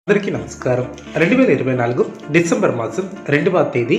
అందరికీ నమస్కారం. 2024 డిసెంబర్ మాసం 2వ తేదీ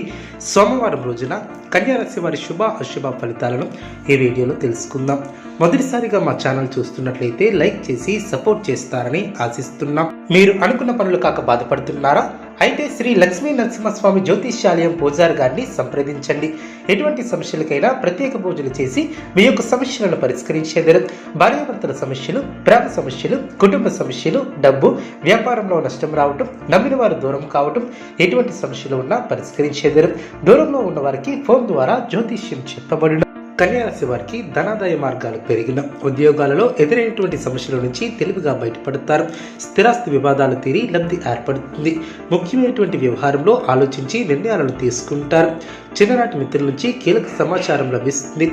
సోమవారం రోజున కన్యా రాశి వారి శుభ అశుభ ఫలితాలను ఈ వీడియోలో తెలుసుకుందాం. మొదటిసారిగా మా ఛానల్ చూస్తున్నట్లయితే లైక్ చేసి సపోర్ట్ చేస్తారని ఆశిస్తున్నాం. మీరు అనుకున్న పనులు కాక బాధపడుతున్నారా? అయితే శ్రీ లక్ష్మీ నరసింహస్వామి జ్యోతిష్యాలయం పూజారి గారిని సంప్రదించండి. ఎటువంటి సమస్యలకైనా ప్రత్యేక పూజలు చేసి మీ యొక్క సమస్యలను పరిష్కరించేదరు. భార్యాభర్తల సమస్యలు, ప్రేమ సమస్యలు, కుటుంబ సమస్యలు, డబ్బు, వ్యాపారంలో నష్టం రావటం, నమ్మిన వారు దూరం కావటం, ఎటువంటి సమస్యలు ఉన్నా పరిష్కరించేదరు. దూరంలో ఉన్న వారికి ఫోన్ ద్వారా జ్యోతిష్యం చెప్పబడిన కన్యా రాశి వారికి ధనాదాయ మార్గాలు పెరిగిన, ఉద్యోగాలలో ఎదురైనటువంటి సమస్యల నుంచి తెలివిగా బయటపడతారు. స్థిరాస్తి వివాదాలు తీరి లబ్ధి ఏర్పడుతుంది. ముఖ్యమైనటువంటి వ్యవహారంలో ఆలోచించి నిర్ణయాలను తీసుకుంటారు. చిన్ననాటి మిత్రుల నుంచి కీలక సమాచారం లభిస్తుంది.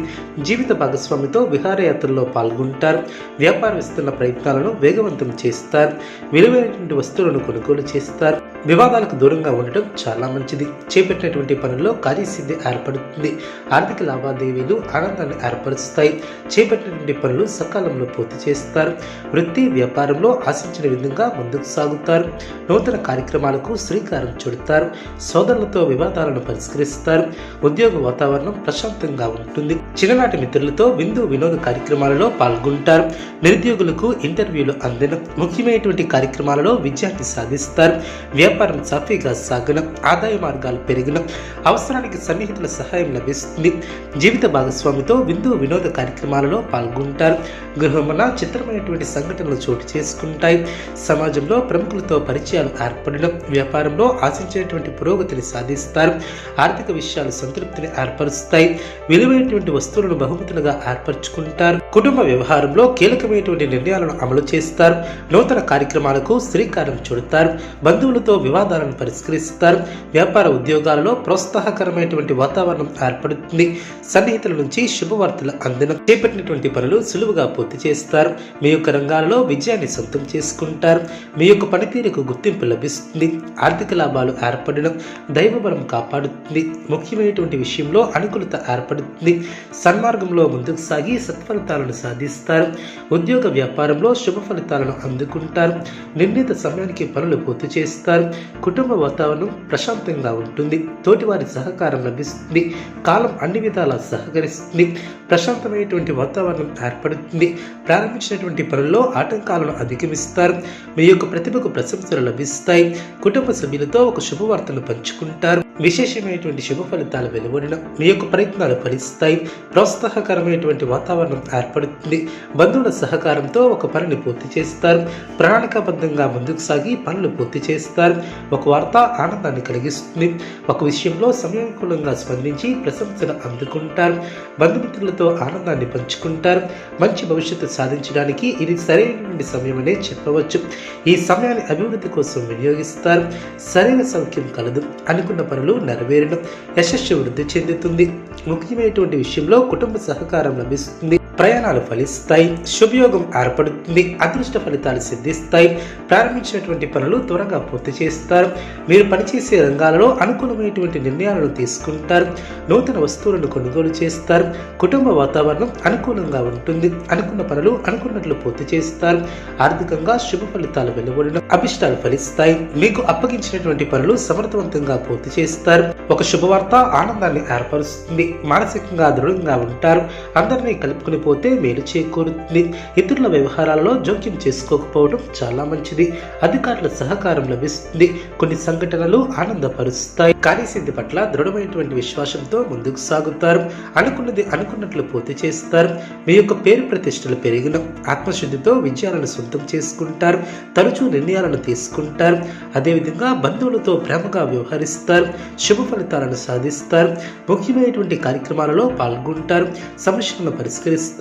జీవిత భాగస్వామితో విహారయాత్రల్లో పాల్గొంటారు. వ్యాపార విస్తరణ ప్రయత్నాలను వేగవంతం చేస్తారు. విలువైనటువంటి వస్తువులను కొనుగోలు చేస్తారు. వివాదాలకు దూరంగా ఉండటం చాలా మంచిది. చేపట్టినటువంటి పనుల్లో కార్యసిద్ధి ఏర్పడుతుంది. ఆర్థిక లావాదేవీలు ఆనందాన్ని ఏర్పరుస్తాయి. చేపట్టినటువంటి పనులు సకాలంలో పూర్తి చేస్తారు. వృత్తి వ్యాపారంలో ఆశించిన విధంగా ముందుకు సాగుతారు. నూతన కార్యక్రమాలకు శ్రీకారం చుడతారు. సోదరులతో వివాదాలను పరిష్కరిస్తారు. ఉద్యోగ వాతావరణం ప్రశాంతంగా ఉంటుంది. చిన్ననాటి మిత్రులతో విందు వినోద కార్యక్రమాలలో పాల్గొంటారు. నిరుద్యోగులకు ఇంటర్వ్యూలు అందిన, ముఖ్యమైనటువంటి కార్యక్రమాలలో విజయాన్ని సాధిస్తారు. వ్యాపారం సాఫీగా సాగన, ఆదాయ మార్గాలు పెరిగిన, అవసరానికి సన్నిహితుల సహాయం లభిస్తుంది. జీవిత భాగస్వామితో విందు వినోద కార్యక్రమాలలో పాల్గొంటారు. గృహమున చిత్రమైనటువంటి సంఘటనలు చోటు చేసుకుంటాయి. సమాజంలో ప్రముఖులతో పరిచయాలు ఏర్పడిన, వ్యాపారంలో ఆశించినటువంటి పురోగతిని సాధిస్తారు. ఆర్థిక విషయాలు సంతృప్తిని ఏర్పరుస్తాయి. విలువైనటువంటి వస్తువులను బహుమతులుగా ఏర్పరచుకుంటారు. కుటుంబ వ్యవహారంలో కీలకమైనటువంటి నిర్ణయాలను అమలు చేస్తారు. నూతన కార్యక్రమాలకు శ్రీకారం చుడతారు. బంధువులతో వివాదాలను పరిష్కరిస్తారు. వ్యాపార ఉద్యోగాలలో ప్రోత్సాహకరమైనటువంటి వాతావరణం ఏర్పడుతుంది. సన్నిహితుల నుంచి శుభవార్తలు అందిన, చేపట్టినటువంటి పనులు సులువుగా పూర్తి చేస్తారు. మీ యొక్క రంగాలలో విజయాన్ని సొంతం చేసుకుంటారు. మీ యొక్క పనితీరుకు గుర్తింపు లభిస్తుంది. ఆర్థిక లాభాలు ఏర్పడిన, దైవబలం కాపాడుతుంది. ముఖ్యమైనటువంటి విషయంలో అనుకూలత ఏర్పడుతుంది. సన్మార్గంలో ముందుకు సాగి సత్ఫలితాలను సాధిస్తారు. ఉద్యోగ వ్యాపారంలో శుభ ఫలితాలను అందుకుంటారు. నిర్ణీత సమయానికి పనులు పూర్తి చేస్తారు. కుటుంబ వాతావరణం ప్రశాంతంగా ఉంటుంది. తోటివారి సహకారం లభిస్తుంది. కాలం అన్ని విధాలా సహకరిస్తుంది. ప్రశాంతమైనటువంటి వాతావరణం ఏర్పడుతుంది. ప్రారంభించినటువంటి పనుల్లో ఆటంకాలను అధిగమిస్తారు. మీ యొక్క ప్రతిభకు ప్రశంసలు లభిస్తాయి. కుటుంబ సభ్యులతో ఒక శుభవార్తను పంచుకుంటారు. విశేషమైనటువంటి శుభ ఫలితాలు వెలువడిన, మీ యొక్క ప్రయత్నాలు ఫలిస్తాయి. ప్రోత్సాహకరమైనటువంటి వాతావరణం ఏర్పడుతుంది. బంధువుల సహకారంతో ఒక పనిని పూర్తి చేస్తారు. ప్రణాళికాబద్ధంగా ముందుకు సాగి పనులు పూర్తి చేస్తారు. ఒక వార్త ఆనందాన్ని కలిగిస్తుంది. ఒక విషయంలో సమయానుకూలంగా స్పందించి ప్రశంసలు అందుకుంటారు. బంధుమిత్రులతో ఆనందాన్ని పంచుకుంటారు. మంచి భవిష్యత్తు సాధించడానికి ఇది సరైనటువంటి సమయమనే చెప్పవచ్చు. ఈ సమయాన్ని అభివృద్ధి కోసం వినియోగిస్తారు. శరీర సౌఖ్యం కలదు. అనుకున్న పనులు నెరవేరడం, యశస్సు వృద్ధి చెందుతుంది. ముఖ్యమైనటువంటి విషయంలో కుటుంబ సహకారం లభిస్తుంది. ప్రయాణాలు ఫలిస్తాయి. శుభయోగం ఏర్పడుతుంది. అదృష్ట ఫలితాలు సిద్ధిస్తాయి. ప్రారంభించినటువంటి పనులు త్వరగా పూర్తి చేస్తారు. మీరు పనిచేసే రంగాలలో అనుకూలమైనటువంటి నిర్ణయాలను తీసుకుంటారు. నూతన వస్తువులను కొనుగోలు చేస్తారు. కుటుంబ వాతావరణం అనుకూలంగా ఉంటుంది. అనుకున్న పనులు అనుకున్నట్లు పూర్తి చేస్తారు. ఆర్థికంగా శుభ ఫలితాలు వెలువడిన, అభిష్టాలు ఫలిస్తాయి. మీకు అప్పగించినటువంటి పనులు సమర్థవంతంగా పూర్తి చేస్తారు. ఒక శుభవార్త ఆనందాన్ని ఏర్పరుస్తుంది. మానసికంగా దృఢంగా ఉంటారు. అందరినీ కలుపుకుని పోతే మేలు చేకూరుతుంది. ఇతరుల వ్యవహారాలలో జోక్యం చేసుకోకపోవడం చాలా మంచిది. అధికారుల సహకారం లభిస్తుంది. కొన్ని సంఘటనలు ఆనందపరుస్తాయి. కార్యసిద్ధి పట్ల దృఢమైనటువంటి విశ్వాసంతో ముందుకు సాగుతారు. అనుకున్నది అనుకున్నట్లు పూర్తి చేస్తారు. మీ యొక్క పేరు ప్రతిష్టలు పెరిగిన, ఆత్మశుద్ధితో విజయాలను సొంతం చేసుకుంటారు. తరచూ నిర్ణయాలను తీసుకుంటారు. అదేవిధంగా బంధువులతో ప్రేమగా వ్యవహరిస్తారు. శుభ ఫలితాలను సాధిస్తారు. ముఖ్యమైనటువంటి కార్యక్రమాలలో పాల్గొంటారు. సమస్యలను పరిష్కరిస్తారు.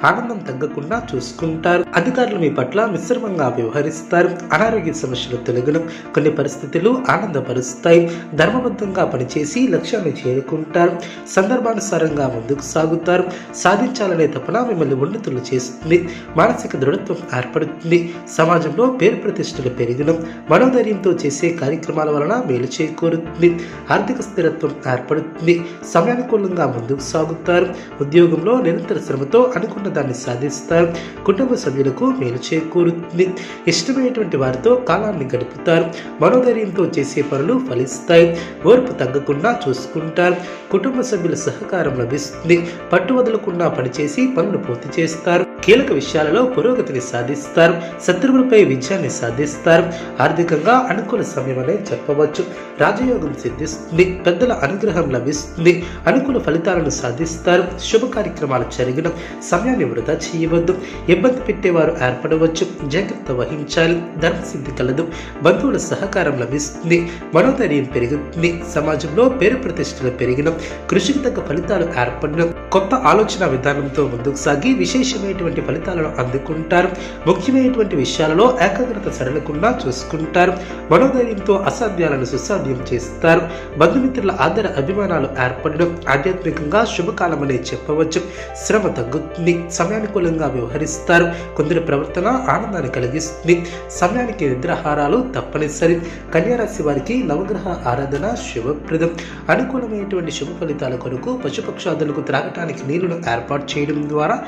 ఆనందం తగ్గకుండా చూసుకుంటారు. అధికారులు మీ పట్ల మిశ్రమంగా వ్యవహరిస్తారు. అనారోగ్య సమస్యలు తొలగడం, కొన్ని పరిస్థితులు ఆనందపరుస్తాయి. ధర్మ ప్రణాళికాబద్ధంగా పనిచేసి లక్ష్యాన్ని చేరుకుంటారు. సందర్భానుసారంగా ముందుకు సాగుతారు. సాధించాలనే తపన మిమ్మల్ని ఉన్నతులు చేస్తుంది. మానసిక దృఢత్వం ఏర్పడుతుంది. సమాజంలో పేరు ప్రతిష్టలు పెరిగిన మనోధైర్యంతో చేసే కార్యక్రమాల వలన మేలు చేకూరుతుంది. ఆర్థిక స్థిరత్వం ఏర్పడుతుంది. సమయానుకూలంగా ముందుకు సాగుతారు. ఉద్యోగంలో నిరంతర శ్రమతో అనుకున్న దాన్ని సాధిస్తారు. కుటుంబ సభ్యులకు మేలు చేకూరుతుంది. ఇష్టమైనటువంటి వారితో కాలాన్ని గడుపుతారు. మనోధైర్యంతో చేసే పనులు ఫలిస్తాయి. ఓర్పు తగ్గకుండా చూసుకుంటారు. కుటుంబ సభ్యుల సహకారం లభిస్తుంది. పట్టు వదలకుండా పనిచేసి పనులు పూర్తి చేస్తారు. కీలక విషయాలలో పురోగతిని సాధిస్తారు. శత్రువులపై విజయాన్ని సాధిస్తారు. ఆర్థికంగా అనుకూల సమయం అనే చెప్పవచ్చు. రాజయోగం సిద్ధిస్తుంది. పెద్దల అనుగ్రహం లభిస్తుంది. అనుకూల ఫలితాలను సాధిస్తారు. శుభ కార్యక్రమాలు జరిగిన సమయాన్ని వృధా చేయవద్దు. ఇబ్బంది పెట్టేవారు ఏర్పడవచ్చు. జాగ్రత్త వహించాలి. ధర్మసిద్ధి కలదు. బంధువుల సహకారం లభిస్తుంది. మనోధైర్యం పెరుగుతుంది. సమాజంలో పేరు ప్రతిష్టలు పెరిగిన కృషికి తగ్గ ఫలితాలు ఏర్పడిన కొత్త ఆలోచన విధానంతో ముందుకు సాగి విశేషమైనటువంటి ఫలితాలను అందుకుంటారు. ముఖ్యమైనటువంటి విషయాలలో ఏకాగ్రత సడలకుండా చూసుకుంటారు. మనోధైర్యంతో అసాధ్యాలను సుసాధ్యం చేస్తారు. బంధుమిత్రుల ఆదర అభిమానాలు ఏర్పడడం ఆధ్యాత్మికంగా శుభకాలమనే చెప్పవచ్చు. శ్రమ తగ్గుతుంది. సమయానుకూలంగా వ్యవహరిస్తారు. కొందరి ప్రవర్తన ఆనందాన్ని కలిగిస్తుంది. సమయానికి నిద్రాహారాలు తప్పనిసరి. కన్యారాశి వారికి నవగ్రహ ఆరాధన శుభప్రదం. అనుకూలమైనటువంటి శుభ ఫలితాల కొరకు పశుపక్షాదులకు త్రాగటానికి నీళ్లను ఏర్పాటు చేయడం ద్వారా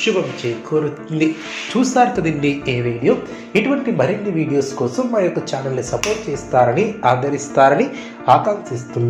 శుభం చేకూరుతుంది. చూస్తారు కదండి ఈ వీడియో. ఇటువంటి మరిన్ని వీడియోస్ కోసం మా యొక్క ఛానల్ని సపోర్ట్ చేస్తారని ఆదరిస్తారని ఆకాంక్షిస్తున్నాను.